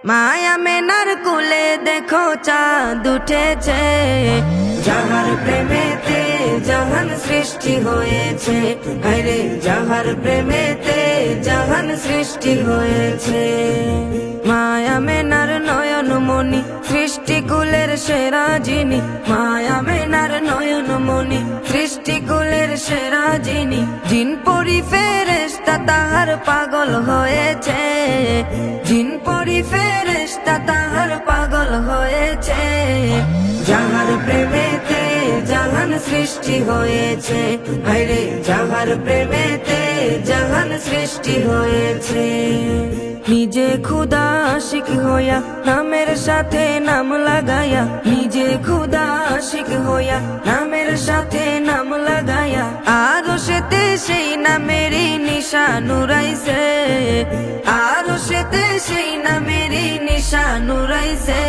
মায়া মেনার কুলে দেখো চাঁদ উঠেছে, যাহার প্রেমেতে জাহান সৃষ্টি হয়েছে। আরে যাহার প্রেমেতে জাহান সৃষ্টি হয়েছে। মায়া মেনার নয়ন মনি সৃষ্টিকুলের সেরা যিনি, মায়া মেনার নয়ন মনি সৃষ্টিকুলের সেরা যিনি। জিন পরি ফেরেশতা তাহার পাগল হয়েছে, জিন পরি ফেরেশতা তাহার পাগল হয়েছে। যাহার প্রেমেতে জাহান সৃষ্টি হয়েছে, আরে যাহার প্রেমেতে জাহান সৃষ্টি হয়েছে। নিজে খুদা আশিক হইয়া নামের সাথে নাম লাগায়া, নিজে খুদা আশিক হইয়া নামের সাথে নাম লাগায়া, আরো সেতে সেই নামেরই নিশান উড়াইছে, আরো সেতে সেই নামেরই নিশান উড়াইছে।